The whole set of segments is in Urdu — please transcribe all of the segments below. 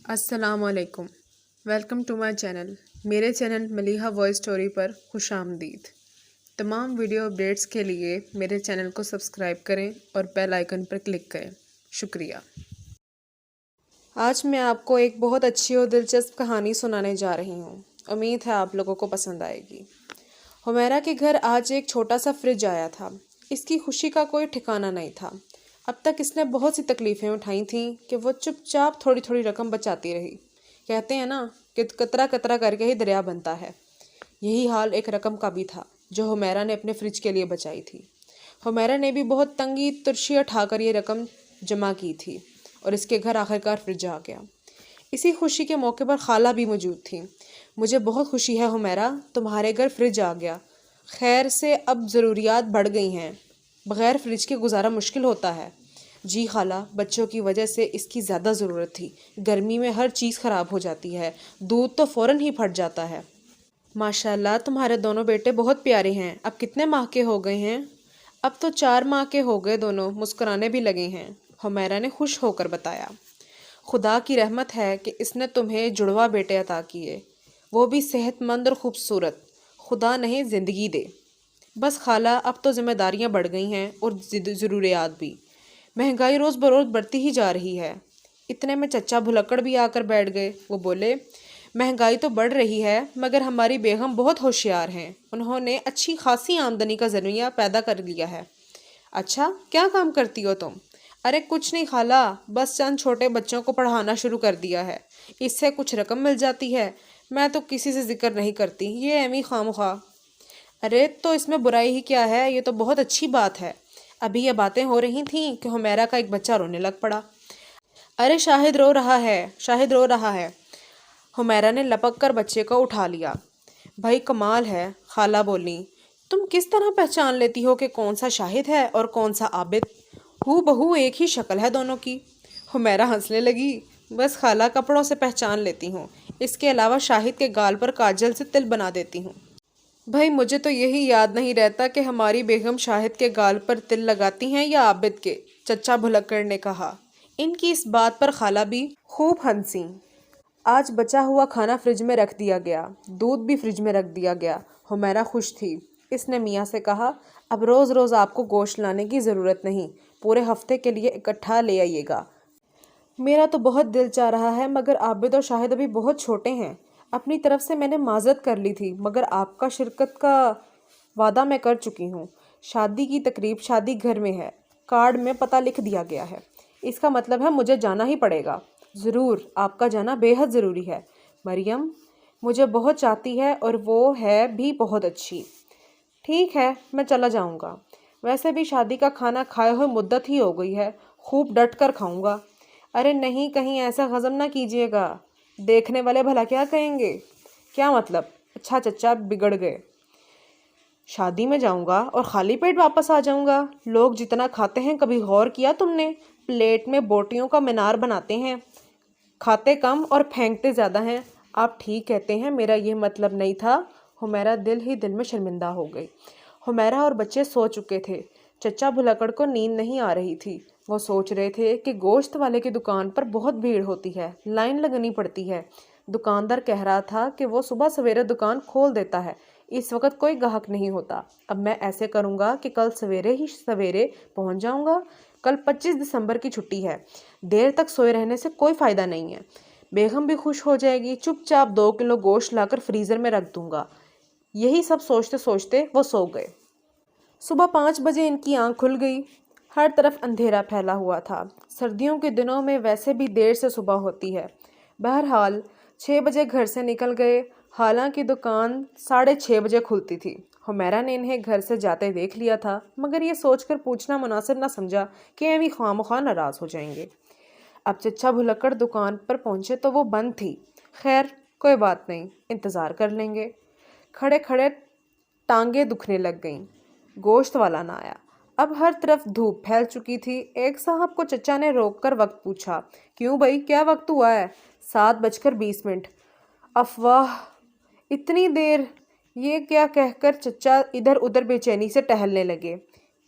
السلام علیکم، ویلکم ٹو مائی چینل۔ میرے چینل ملیحہ وائس اسٹوری پر خوش آمدید۔ تمام ویڈیو اپڈیٹس کے لیے میرے چینل کو سبسکرائب کریں اور بیل آئیکن پر کلک کریں۔ شکریہ۔ آج میں آپ کو ایک بہت اچھی اور دلچسپ کہانی سنانے جا رہی ہوں۔ امید ہے آپ لوگوں کو پسند آئے گی۔ حمیرہ کے گھر آج ایک چھوٹا سا فریج آیا تھا۔ اس کی خوشی کا کوئی ٹھکانہ نہیں تھا۔ اب تک اس نے بہت سی تکلیفیں اٹھائی تھیں کہ وہ چپ چاپ تھوڑی تھوڑی رقم بچاتی رہی۔ کہتے ہیں نا کہ قطرہ قطرہ کر کے ہی دریا بنتا ہے۔ یہی حال ایک رقم کا بھی تھا جو حمیرہ نے اپنے فریج کے لیے بچائی تھی۔ حمیرہ نے بھی بہت تنگی ترشی اٹھا کر یہ رقم جمع کی تھی اور اس کے گھر آخرکار فریج آ گیا۔ اسی خوشی کے موقع پر خالہ بھی موجود تھی۔ مجھے بہت خوشی ہے حمیرہ، تمہارے گھر فریج آ گیا۔ خیر سے اب ضروریات بڑھ گئی ہیں، بغیر فریج کے گزارا مشکل ہوتا ہے۔ جی خالہ، بچوں کی وجہ سے اس کی زیادہ ضرورت تھی۔ گرمی میں ہر چیز خراب ہو جاتی ہے، دودھ تو فوراً ہی پھٹ جاتا ہے۔ ماشاءاللہ تمہارے دونوں بیٹے بہت پیارے ہیں۔ اب کتنے ماہ کے ہو گئے ہیں؟ اب تو 4 ماہ کے ہو گئے، دونوں مسکرانے بھی لگے ہیں، حمیرہ نے خوش ہو کر بتایا۔ خدا کی رحمت ہے کہ اس نے تمہیں جڑواں بیٹے عطا کیے، وہ بھی صحت مند اور خوبصورت۔ خدا نہیں زندگی دے۔ بس خالہ، اب تو ذمہ داریاں بڑھ گئی ہیں اور ضروریات بھی۔ مہنگائی روز بروز بڑھتی ہی جا رہی ہے۔ اتنے میں چچا بھلکڑ بھی آ کر بیٹھ گئے۔ وہ بولے، مہنگائی تو بڑھ رہی ہے مگر ہماری بیگم بہت ہوشیار ہیں، انہوں نے اچھی خاصی آمدنی کا ذریعہ پیدا کر لیا ہے۔ اچھا، کیا کام کرتی ہو تم؟ ارے کچھ نہیں خالہ، بس چند چھوٹے بچوں کو پڑھانا شروع کر دیا ہے، اس سے کچھ رقم مل جاتی ہے۔ میں تو کسی سے ذکر نہیں کرتی، یہ ایویں خواہ مخواہ۔ ارے تو اس میں برائی ہی کیا ہے، یہ تو بہت اچھی بات ہے۔ ابھی یہ باتیں ہو رہی تھیں کہ حمیرہ کا ایک بچہ رونے لگ پڑا۔ ارے شاہد رو رہا ہے، شاہد رو رہا ہے۔ حمیرہ نے لپک کر بچے کو اٹھا لیا۔ بھائی کمال ہے، خالہ بولی، تم کس طرح پہچان لیتی ہو کہ کون سا شاہد ہے اور کون سا عابد؟ ہو بہو ایک ہی شکل ہے دونوں کی۔ حمیرہ ہنسنے لگی۔ بس خالہ، کپڑوں سے پہچان لیتی ہوں، اس کے علاوہ شاہد کے گال پر کاجل سے تل بنا دیتی ہوں۔ بھائی مجھے تو یہی یاد نہیں رہتا کہ ہماری بیگم شاہد کے گال پر تل لگاتی ہیں یا عابد کے، چچا بھلکڑ نے کہا۔ ان کی اس بات پر خالہ بھی خوب ہنسیں۔ آج بچا ہوا کھانا فریج میں رکھ دیا گیا، دودھ بھی فریج میں رکھ دیا گیا۔ حمیرہ خوش تھی۔ اس نے میاں سے کہا، اب روز روز آپ کو گوشت لانے کی ضرورت نہیں، پورے ہفتے کے لیے اکٹھا لے آئیے گا۔ میرا تو بہت دل چاہ رہا ہے مگر عابد اور شاہد ابھی بہت چھوٹے ہیں۔ اپنی طرف سے میں نے معذرت کر لی تھی مگر آپ کا شرکت کا وعدہ میں کر چکی ہوں۔ شادی کی تقریب شادی گھر میں ہے، کارڈ میں پتہ لکھ دیا گیا ہے، اس کا مطلب ہے مجھے جانا ہی پڑے گا۔ ضرور، آپ کا جانا بے حد ضروری ہے۔ مریم مجھے بہت چاہتی ہے اور وہ ہے بھی بہت اچھی۔ ٹھیک ہے، میں چلا جاؤں گا۔ ویسے بھی شادی کا کھانا کھائے ہوئے مدت ہی ہو گئی ہے، خوب ڈٹ کر کھاؤں گا۔ ارے نہیں، کہیں ایسا ہضم نہ کیجیے گا، دیکھنے والے بھلا کیا کہیں گے؟ کیا مطلب؟ اچھا چچا بگڑ گئے۔ شادی میں جاؤں گا اور خالی پیٹ واپس آ جاؤں گا؟ لوگ جتنا کھاتے ہیں کبھی غور کیا تم نے؟ پلیٹ میں بوٹیوں کا مینار بناتے ہیں، کھاتے کم اور پھینکتے زیادہ ہیں۔ آپ ٹھیک کہتے ہیں، میرا یہ مطلب نہیں تھا۔ حمیرہ دل ہی دل میں شرمندہ ہو گئی۔ حمیرہ اور بچے سو چکے تھے۔ چچا بھلکڑ کو نیند نہیں آ رہی تھی۔ وہ سوچ رہے تھے کہ گوشت والے کی دکان پر بہت بھیڑ ہوتی ہے، لائن لگانی پڑتی ہے۔ دکاندار کہہ رہا تھا کہ وہ صبح سویرے دکان کھول دیتا ہے، اس وقت کوئی گاہک نہیں ہوتا۔ اب میں ایسے کروں گا کہ کل سویرے ہی سویرے پہنچ جاؤں گا۔ کل 25 دسمبر کی چھٹی ہے، دیر تک سوئے رہنے سے کوئی فائدہ نہیں ہے۔ بیگم بھی خوش ہو جائے گی۔ چپ چاپ 2 کلو گوشت لا کر فریزر میں رکھ دوں گا۔ یہی سب سوچتے سوچتے وہ سو گئے۔ صبح 5 بجے ان کی آنکھ کھل گئی۔ ہر طرف اندھیرا پھیلا ہوا تھا۔ سردیوں کے دنوں میں ویسے بھی دیر سے صبح ہوتی ہے۔ بہرحال 6 بجے گھر سے نکل گئے، حالانکہ دکان 6:30 بجے کھلتی تھی۔ حمیرہ نے انہیں گھر سے جاتے دیکھ لیا تھا مگر یہ سوچ کر پوچھنا مناسب نہ سمجھا کہ ایویں خواہ مخواہ ناراض ہو جائیں گے۔ اب چچا بھلکڑ دکان پر پہنچے تو وہ بند تھی۔ خیر کوئی بات نہیں، انتظار کر لیں گے۔ کھڑے کھڑے ٹانگیں دکھنے لگ گئیں، گوشت والا نہ آیا۔ اب ہر طرف دھوپ پھیل چکی تھی۔ ایک صاحب کو چچا نے روک کر وقت پوچھا، کیوں بھائی، کیا وقت ہوا ہے؟ 7:20۔ افواہ، اتنی دیر؟ یہ کیا کہہ کر چچا ادھر ادھر بے چینی سے ٹہلنے لگے۔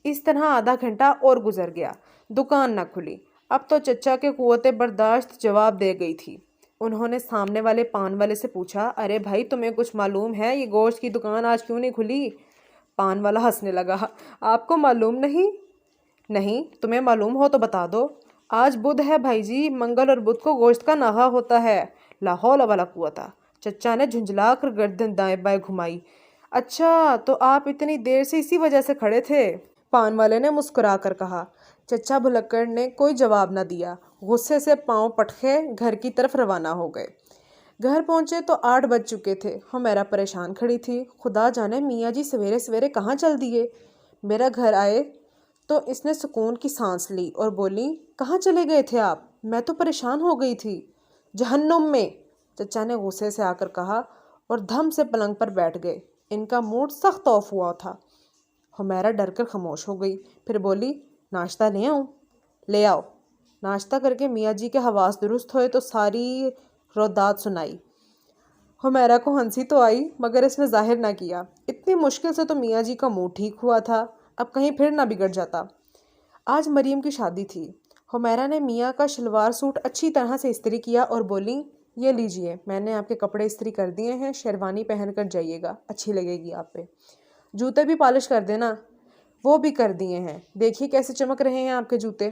اس طرح آدھا گھنٹہ اور گزر گیا، دکان نہ کھلی۔ اب تو چچا کے قوت برداشت جواب دے گئی تھی۔ انہوں نے سامنے والے پان والے سے پوچھا، ارے بھائی تمہیں کچھ معلوم ہے یہ گوشت کی دکان آج کیوں نہیں کھلی؟ پان والا ہنسنے لگا، آپ کو معلوم نہیں؟ نہیں، تمہیں معلوم ہو تو بتا دو۔ آج بدھ ہے بھائی جی، منگل اور بدھ کو گوشت کا ناغہ ہوتا ہے۔ لا حول ولا قوت۔ چچا نے جھنجھلا کر گردن دائیں بائیں گھمائی۔ اچھا تو آپ اتنی دیر سے اسی وجہ سے کھڑے تھے؟ پان والے نے مسکرا کر کہا۔ چچا بھلکڑ نے کوئی جواب نہ دیا، غصے سے پاؤں پٹکے گھر کی طرف روانہ ہو گئے۔ گھر پہنچے تو 8 بج چکے تھے۔ حمیرہ پریشان کھڑی تھی، خدا جانے میاں جی سویرے سویرے کہاں چل دیے۔ میرا گھر آئے تو اس نے سکون کی سانس لی اور بولی، کہاں چلے گئے تھے آپ؟ میں تو پریشان ہو گئی تھی۔ جہنم میں، چچا نے غصے سے آ کر کہا اور دھم سے پلنگ پر بیٹھ گئے۔ ان کا موڈ سخت آف ہوا تھا۔ حمیرہ ڈر کر خاموش ہو گئی، پھر بولی، ناشتہ لے آؤں؟ لے آؤ۔ ناشتہ کر کے میاں جی کے حواس درست ہوئے تو ساری رودات سنائی۔ حمیرہ کو ہنسی تو آئی مگر اس نے ظاہر نہ کیا۔ اتنی مشکل سے تو میاں جی کا موڈ ٹھیک ہوا تھا، اب کہیں پھر نہ بگڑ جاتا۔ آج مریم کی شادی تھی۔ حمیرہ نے میاں کا شلوار سوٹ اچھی طرح سے استری کیا اور بولی، یہ لیجئے، میں نے آپ کے کپڑے استری کر دیے ہیں، شیروانی پہن کر جائیے گا، اچھی لگے گی آپ پہ۔ جوتے بھی پالش کر دینا۔ وہ بھی کر دیے ہیں، دیکھیے کیسے چمک رہے ہیں آپ کے جوتے۔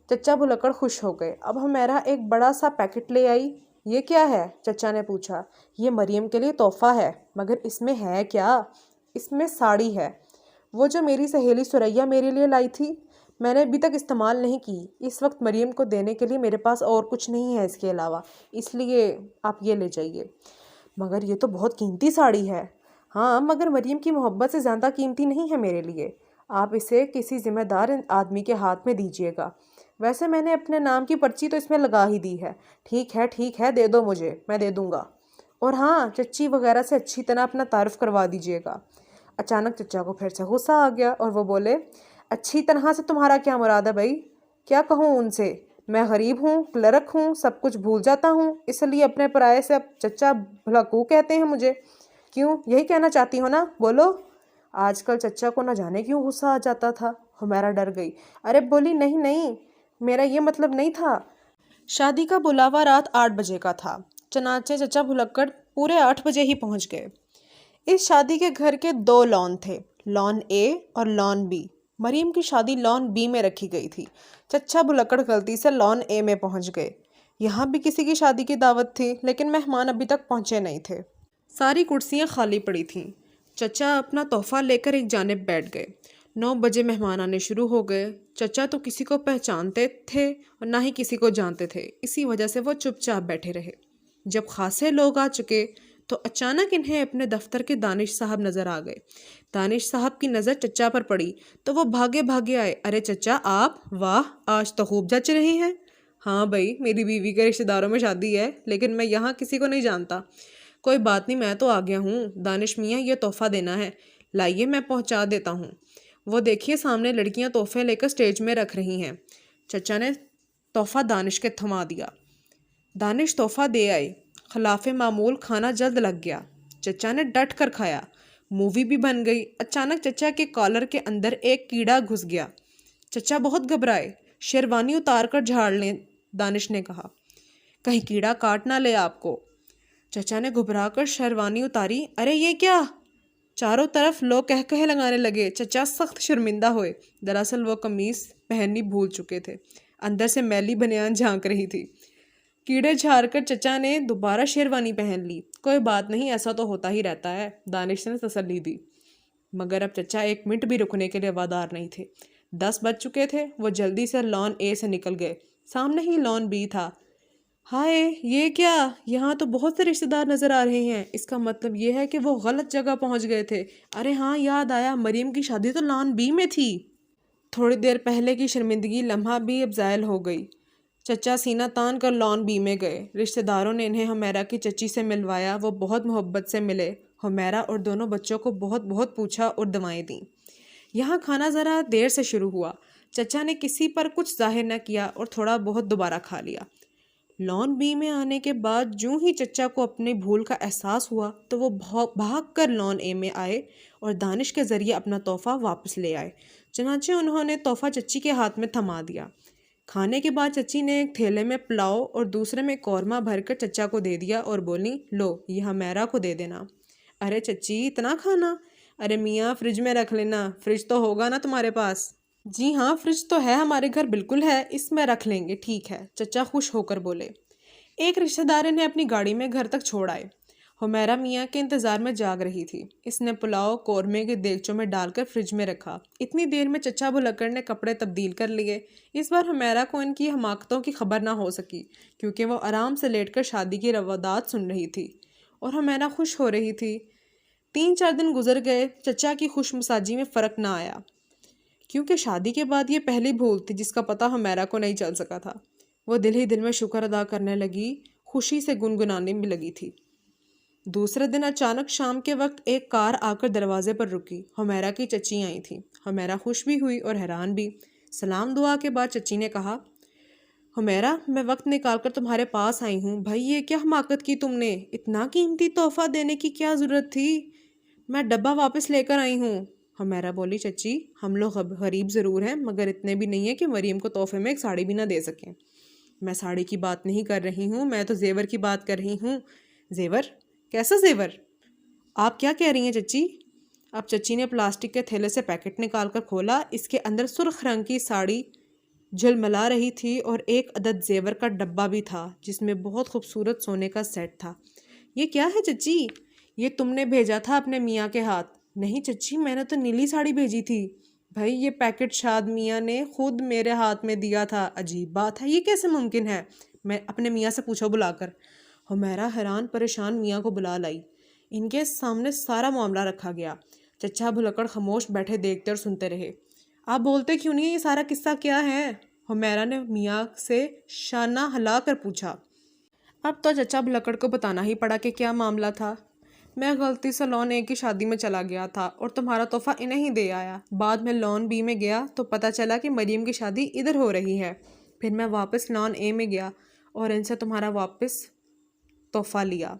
چچا بھلکڑ خوش ہو گئے۔ اب حمیرہ ایک بڑا سا پیکٹ لے آئی۔ یہ کیا ہے؟ چچا نے پوچھا۔ یہ مریم کے لیے تحفہ ہے، مگر اس میں ہے کیا؟ اس میں ساڑی ہے، وہ جو میری سہیلی سریا میرے لیے لائی تھی، میں نے ابھی تک استعمال نہیں کی۔ اس وقت مریم کو دینے کے لیے میرے پاس اور کچھ نہیں ہے اس کے علاوہ، اس لیے آپ یہ لے جائیے۔ مگر یہ تو بہت قیمتی ساڑی ہے۔ ہاں، مگر مریم کی محبت سے زیادہ قیمتی نہیں ہے میرے لیے۔ آپ اسے کسی ذمہ دار آدمی کے ہاتھ میں دیجیے گا۔ ویسے میں نے اپنے نام کی پرچی تو اس میں لگا ہی دی ہے۔ ٹھیک ہے، دے دو مجھے، میں دے دوں گا۔ اور ہاں، چچی وغیرہ سے اچھی طرح اپنا تعارف کروا دیجیے گا۔ اچانک چچا کو پھر سے غصہ آ گیا اور وہ بولے، اچھی طرح سے تمہارا کیا مراد ہے بھائی؟ کیا کہوں ان سے؟ میں غریب ہوں، کلرک ہوں، سب کچھ بھول جاتا ہوں، اس لیے اپنے پرائے سے اب چچا بھلاکو کہتے ہیں مجھے۔ کیوں، یہی کہنا چاہتی ہو نا؟ بولو۔ آج کل چچا کو نہ جانے کیوں غصہ آ جاتا تھا۔ حمیرہ ڈر گئی۔ ارے بولی، نہیں، میرا یہ مطلب نہیں تھا۔ شادی کا بلاوا رات 8 بجے کا تھا، چنانچہ چچا بھلکڑ پورے 8 بجے ہی پہنچ گئے۔ اس شادی کے گھر کے 2 لان تھے، لان اے اور لان بی۔ مریم کی شادی لان بی میں رکھی گئی تھی۔ چچا بھلکڑ غلطی سے لان اے میں پہنچ گئے۔ یہاں بھی کسی کی شادی کی دعوت تھی، لیکن مہمان ابھی تک پہنچے نہیں تھے۔ ساری کرسیاں خالی پڑی تھیں۔ چچا اپنا تحفہ لے کر ایک جانب بیٹھ گئے۔ 9 بجے مہمان آنے شروع ہو گئے۔ چچا تو کسی کو پہچانتے تھے اور نہ ہی کسی کو جانتے تھے، اسی وجہ سے وہ چپ چاپ بیٹھے رہے۔ جب خاصے لوگ آ چکے تو اچانک انہیں اپنے دفتر کے دانش صاحب نظر آ گئے۔ دانش صاحب کی نظر چچا پر پڑی تو وہ بھاگے آئے۔ ارے چچا آپ، واہ، آج تو خوب جچ رہے ہیں۔ ہاں بھائی، میری بیوی کے رشتہ داروں میں شادی ہے، لیکن میں یہاں کسی کو نہیں جانتا۔ کوئی بات نہیں، میں تو آ گیا ہوں۔ دانش میاں، یہ تحفہ دینا ہے، لائیے میں پہنچا دیتا ہوں۔ وہ دیکھیے سامنے لڑکیاں تحفے لے کر سٹیج میں رکھ رہی ہیں۔ چچا نے تحفہ دانش کے تھما دیا۔ دانش تحفہ دے آئے۔ خلاف معمول کھانا جلد لگ گیا۔ چچا نے ڈٹ کر کھایا۔ مووی بھی بن گئی۔ اچانک چچا کے کالر کے اندر ایک کیڑا گھس گیا۔ چچا بہت گھبرائے۔ شیروانی اتار کر جھاڑ لیں، دانش نے کہا، کہیں کیڑا کاٹ نہ لے آپ کو۔ چچا نے گھبرا کر شیروانی اتاری۔ ارے یہ کیا؟ چاروں طرف لوگ کہکہے لگانے لگے۔ چچا سخت شرمندہ ہوئے۔ دراصل وہ قمیص پہننی بھول چکے تھے، اندر سے میلی بنیان جھانک رہی تھی۔ کیڑے جھاڑ کر چچا نے دوبارہ شیروانی پہن لی۔ کوئی بات نہیں، ایسا تو ہوتا ہی رہتا ہے، دانش نے تسلی دی۔ مگر اب چچا 1 منٹ بھی رکنے کے لیے وادار نہیں تھے۔ 10 بج چکے تھے۔ وہ جلدی سے لان اے سے نکل گئے۔ سامنے ہی لان بی تھا۔ ہائے، یہ کیا؟ یہاں تو بہت سے رشتہ دار نظر آ رہے ہیں۔ اس کا مطلب یہ ہے کہ وہ غلط جگہ پہنچ گئے تھے۔ ارے ہاں، یاد آیا، مریم کی شادی تو لان بی میں تھی۔ تھوڑی دیر پہلے کی شرمندگی لمحہ بھی اب زائل ہو گئی۔ چچا سینہ تان کر لان بی میں گئے۔ رشتہ داروں نے انہیں حمیرہ کی چچی سے ملوایا۔ وہ بہت محبت سے ملے۔ حمیرہ اور دونوں بچوں کو بہت پوچھا اور دعائیں دیں۔ یہاں کھانا ذرا دیر سے شروع ہوا۔ چچا نے کسی پر کچھ ظاہر نہ کیا اور تھوڑا بہت دوبارہ کھا لیا۔ لان بی میں آنے کے بعد جوں ہی چچا کو اپنی بھول کا احساس ہوا تو وہ بھاگ کر لان اے میں آئے اور دانش کے ذریعے اپنا تحفہ واپس لے آئے۔ چنانچہ انہوں نے تحفہ چچی کے ہاتھ میں تھما دیا۔ کھانے کے بعد چچی نے ایک تھیلے میں پلاؤ اور دوسرے میں قورمہ بھر کر چچا کو دے دیا اور بولی، لو یہ ہمیرا کو دے دینا۔ ارے چچی اتنا کھانا؟ ارے میاں فریج میں رکھ لینا، فریج تو ہوگا نا تمہارے پاس؟ جی ہاں فریج تو ہے ہمارے گھر، بالکل ہے، اس میں رکھ لیں گے، ٹھیک ہے، چچا خوش ہو کر بولے۔ ایک رشتہ دار انہیں اپنی گاڑی میں گھر تک چھوڑ آئے۔ ہمیرا میاں کے انتظار میں جاگ رہی تھی۔ اس نے پلاؤ قورمے کے دیگچوں میں ڈال کر فریج میں رکھا۔ اتنی دیر میں چچا بھلکڑ نے کپڑے تبدیل کر لیے۔ اس بار ہمیرا کو ان کی حماقتوں کی خبر نہ ہو سکی، کیونکہ وہ آرام سے لیٹ کر شادی کی روادات سن رہی تھی اور ہمیرا خوش ہو رہی تھی۔ 3-4 دن گزر گئے، چچا کی خوش مزاجی میں فرق نہ آیا، کیونکہ شادی کے بعد یہ پہلی بھول تھی جس کا پتہ ہمیرا کو نہیں چل سکا تھا۔ وہ دل ہی دل میں شکر ادا کرنے لگی، خوشی سے گنگنانے میں لگی تھی۔ دوسرے دن اچانک شام کے وقت ایک کار آ کر دروازے پر رکی۔ ہمیرا کی چچی آئی تھی۔ ہمیرا خوش بھی ہوئی اور حیران بھی۔ سلام دعا کے بعد چچی نے کہا، ہمیرا میں وقت نکال کر تمہارے پاس آئی ہوں۔ بھائی یہ کیا حماقت کی تم نے؟ اتنا قیمتی تحفہ دینے کی کیا ضرورت تھی؟ میں ڈبہ واپس لے کر آئی ہوں۔ ہمیرا بولی، چچی ہم لوگ غریب ضرور ہیں مگر اتنے بھی نہیں ہیں کہ مریم کو تحفے میں ایک ساڑی بھی نہ دے سکیں۔ میں ساڑی کی بات نہیں کر رہی ہوں، میں تو زیور کی بات کر رہی ہوں۔ زیور؟ کیسا زیور؟ آپ کیا کہہ رہی ہیں چچی؟ اب چچی نے پلاسٹک کے تھیلے سے پیکٹ نکال کر کھولا۔ اس کے اندر سرخ رنگ کی ساڑی جھلملا رہی تھی اور ایک عدد زیور کا ڈبہ بھی تھا جس میں بہت خوبصورت سونے کا سیٹ تھا۔ یہ کیا ہے چچی؟ یہ تم نے بھیجا تھا اپنے میاں کے ہاتھ؟ نہیں چچی میں نے تو نیلی ساڑی بھیجی تھی۔ بھائی یہ پیکٹ شاد میاں نے خود میرے ہاتھ میں دیا تھا۔ عجیب بات ہے، یہ کیسے ممکن ہے؟ میں اپنے میاں سے پوچھو بلا کر۔ ہمیرا حیران پریشان میاں کو بلا لائی۔ ان کے سامنے سارا معاملہ رکھا گیا۔ چچا بھلکڑ خاموش بیٹھے دیکھتے اور سنتے رہے۔ آپ بولتے کیوں نہیں؟ یہ سارا قصہ کیا ہے؟ ہمیرا نے میاں سے شانہ ہلا کر پوچھا۔ اب تو چچا بھلکڑ کو بتانا ہی پڑا کہ کیا معاملہ تھا۔ میں غلطی سے لون اے کی شادی میں چلا گیا تھا اور تمہارا تحفہ انہیں ہی دے آیا۔ بعد میں لون بی میں گیا تو پتہ چلا کہ مریم کی شادی ادھر ہو رہی ہے۔ پھر میں واپس لون اے میں گیا اور ان سے تمہارا واپس تحفہ لیا۔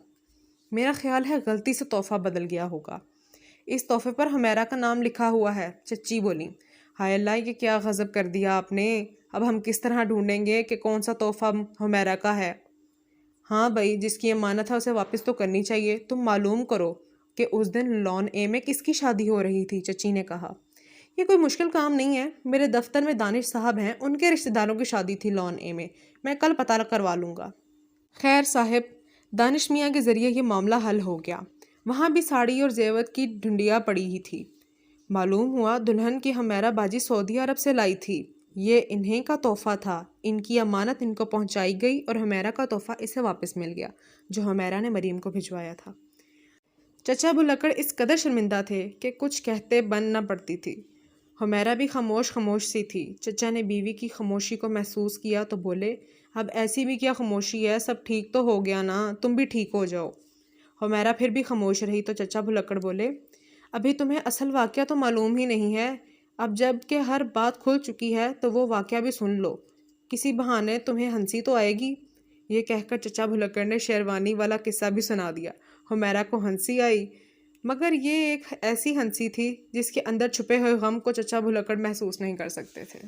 میرا خیال ہے غلطی سے تحفہ بدل گیا ہوگا۔ اس تحفے پر ہمیرا کا نام لکھا ہوا ہے۔ چچی بولی، ہائے اللہ یہ کیا غضب کر دیا آپ نے۔ اب ہم کس طرح ڈھونڈیں گے کہ کون سا تحفہ ہمیرا کا ہے؟ ہاں بھائی جس کی امانت ہے اسے واپس تو کرنی چاہیے۔ تم معلوم کرو کہ اس دن لون اے میں کس کی شادی ہو رہی تھی، چچی نے کہا۔ یہ کوئی مشکل کام نہیں ہے، میرے دفتر میں دانش صاحب ہیں، ان کے رشتہ داروں کی شادی تھی لون اے میں کل پتہ کروا لوں گا۔ خیر صاحب، دانش میاں کے ذریعے یہ معاملہ حل ہو گیا۔ وہاں بھی ساڑی اور زیور کی ڈھنڈیا پڑی ہی تھی۔ معلوم ہوا دلہن کی ہمیرا باجی سعودی عرب سے لائی تھی۔ یہ انہیں کا تحفہ تھا، ان کی امانت ان کو پہنچائی گئی اور ہمیرا کا تحفہ اسے واپس مل گیا جو ہمیرا نے مریم کو بھجوایا تھا۔ چچا بھلکڑ اس قدر شرمندہ تھے کہ کچھ کہتے بن نہ پڑتی تھی۔ ہمیرا بھی خاموش سی تھی۔ چچا نے بیوی کی خاموشی کو محسوس کیا تو بولے، اب ایسی بھی کیا خاموشی ہے، سب ٹھیک تو ہو گیا نا، تم بھی ٹھیک ہو جاؤ۔ ہمیرا پھر بھی خاموش رہی تو چچا بھلکڑ بولے، ابھی تمہیں اصل واقعہ تو معلوم ہی نہیں ہے، اب جب کہ ہر بات کھل چکی ہے تو وہ واقعہ بھی سن لو، کسی بہانے تمہیں ہنسی تو آئے گی۔ یہ کہہ کر چچا بھلکڑ نے شیروانی والا قصہ بھی سنا دیا۔ ہمیرا کو ہنسی آئی، مگر یہ ایک ایسی ہنسی تھی جس کے اندر چھپے ہوئے غم کو چچا بھلکڑ محسوس نہیں کر سکتے تھے۔